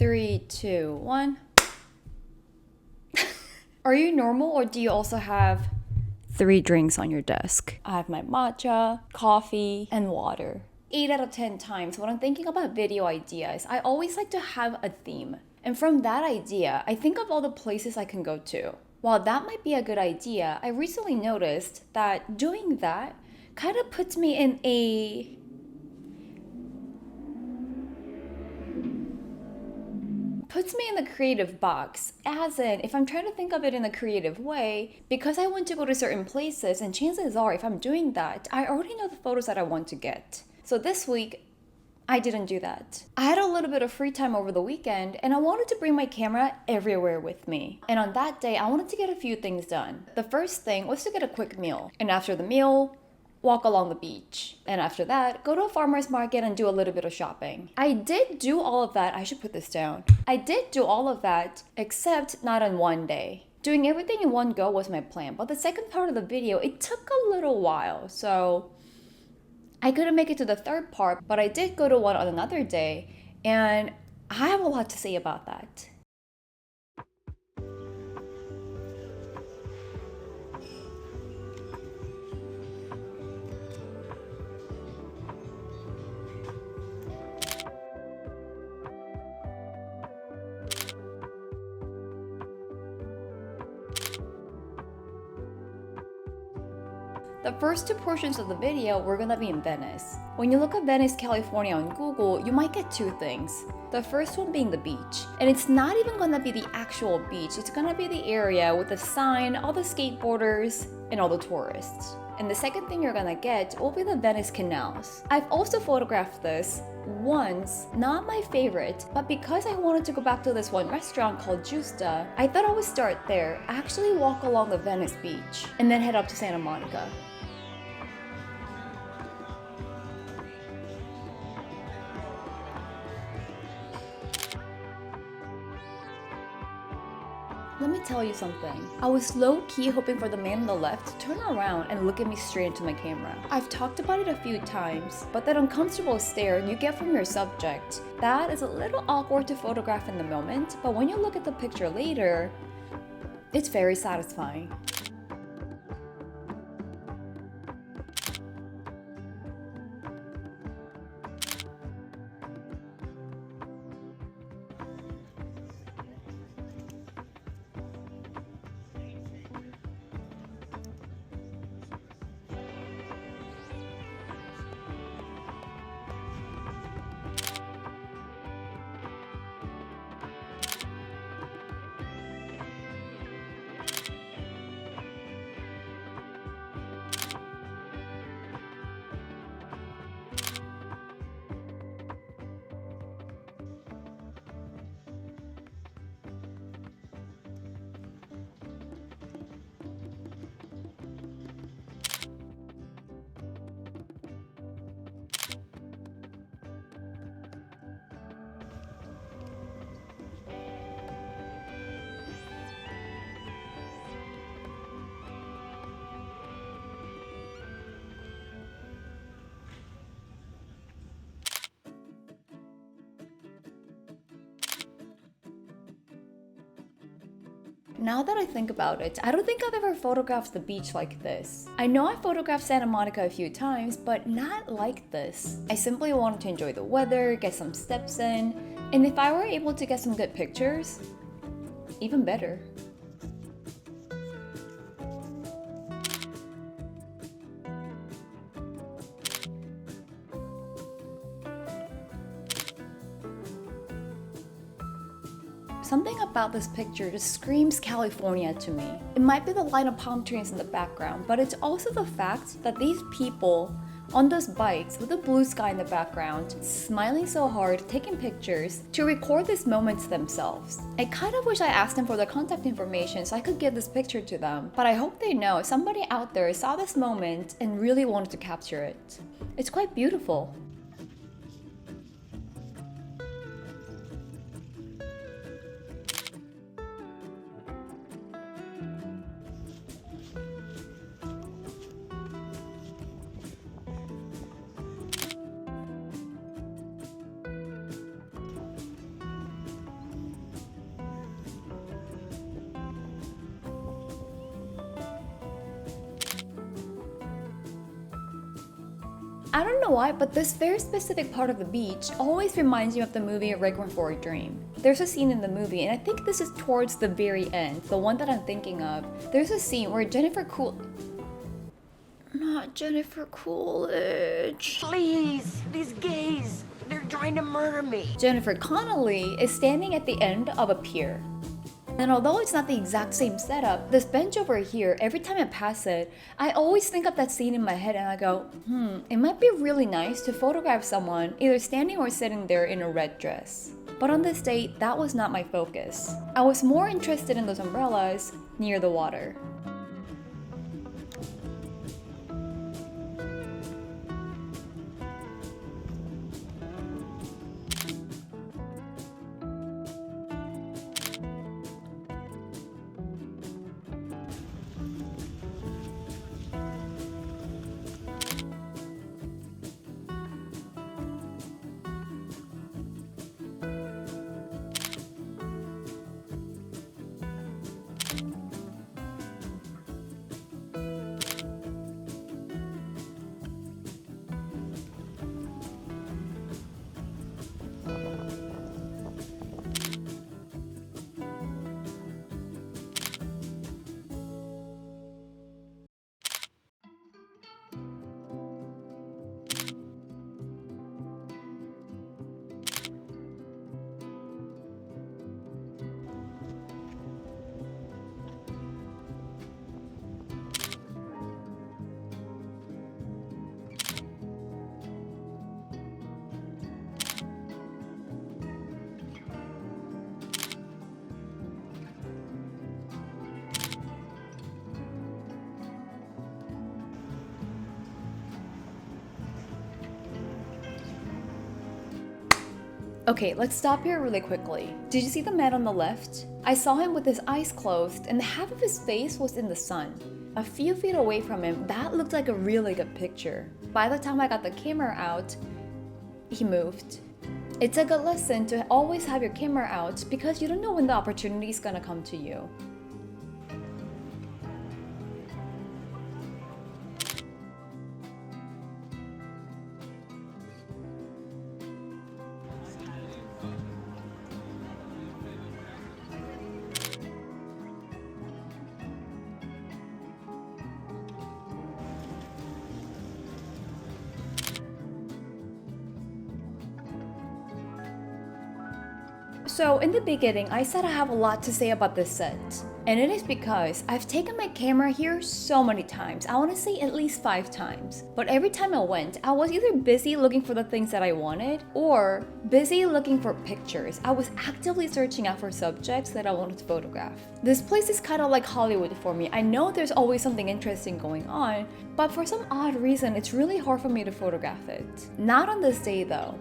3, 2, 1. Are you normal or do you also have 3 drinks on your desk? I have my matcha, coffee, and water. 8 out of 10 times when I'm thinking about video ideas, I always like to have a theme. And from that idea, I think of all the places I can go to. While that might be a good idea, I recently noticed that doing that kind of puts me in the creative box, as in if I'm trying to think of it in a creative way, because I want to go to certain places, and chances are if I'm doing that, I already know the photos that I want to get. So this week, I didn't do that. I had a little bit of free time over the weekend and I wanted to bring my camera everywhere with me. And on that day, I wanted to get a few things done. The first thing was to get a quick meal. And after the meal, walk along the beach. And after that, go to a farmer's market and do a little bit of shopping. I did do all of that. I should put this down. I did do all of that, except not in one day. Doing everything in one go was my plan. But the second part of the video, it took a little while. So I couldn't make it to the third part, but I did go to one on another day. And I have a lot to say about that. The first 2 portions of the video were gonna be in Venice. When you look at Venice, California on Google, you might get 2 things. The first one being the beach. And it's not even gonna be the actual beach, it's gonna be the area with the sign, all the skateboarders, and all the tourists. And the second thing you're gonna get will be the Venice canals. I've also photographed this once, not my favorite, but because I wanted to go back to this one restaurant called Giusta, I thought I would start there, actually walk along the Venice beach, and then head up to Santa Monica. Let me tell you something. I was low-key hoping for the man on the left to turn around and look at me straight into my camera. I've talked about it a few times, but that uncomfortable stare you get from your subject, that is a little awkward to photograph in the moment, but when you look at the picture later, it's very satisfying. Now that I think about it, I don't think I've ever photographed the beach like this. I know I photographed Santa Monica a few times, but not like this. I simply wanted to enjoy the weather, get some steps in, and if I were able to get some good pictures, even better. Something about this picture just screams California to me. It might be the line of palm trees in the background, but it's also the fact that these people on those bikes with the blue sky in the background, smiling so hard, taking pictures to record this moment to themselves. I kind of wish I asked them for their contact information so I could give this picture to them, but I hope they know somebody out there saw this moment and really wanted to capture it. It's quite beautiful. I don't know why, but this very specific part of the beach always reminds me of the movie Requiem for a Dream. There's a scene in the movie, and I think this is towards the very end, the one that I'm thinking of. There's a scene where Not Jennifer Coolidge. Please, these gays, they're trying to murder me. Jennifer Connelly is standing at the end of a pier. And although it's not the exact same setup, this bench over here, every time I pass it, I always think of that scene in my head and I go, it might be really nice to photograph someone either standing or sitting there in a red dress. But on this date, that was not my focus. I was more interested in those umbrellas near the water. Okay, let's stop here really quickly. Did you see the man on the left? I saw him with his eyes closed and half of his face was in the sun. A few feet away from him, that looked like a really good picture. By the time I got the camera out, he moved. It's a good lesson to always have your camera out because you don't know when the opportunity is gonna come to you. So in the beginning, I said I have a lot to say about this set. And it is because I've taken my camera here so many times. I want to say at least 5 times. But every time I went, I was either busy looking for the things that I wanted or busy looking for pictures. I was actively searching out for subjects that I wanted to photograph. This place is kind of like Hollywood for me. I know there's always something interesting going on, but for some odd reason, it's really hard for me to photograph it. Not on this day though.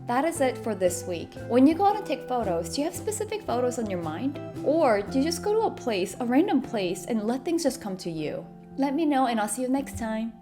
That is it for this week. When you go out and take photos, do you have specific photos on your mind? Or do you just go to a random place, and let things just come to you? Let me know and I'll see you next time.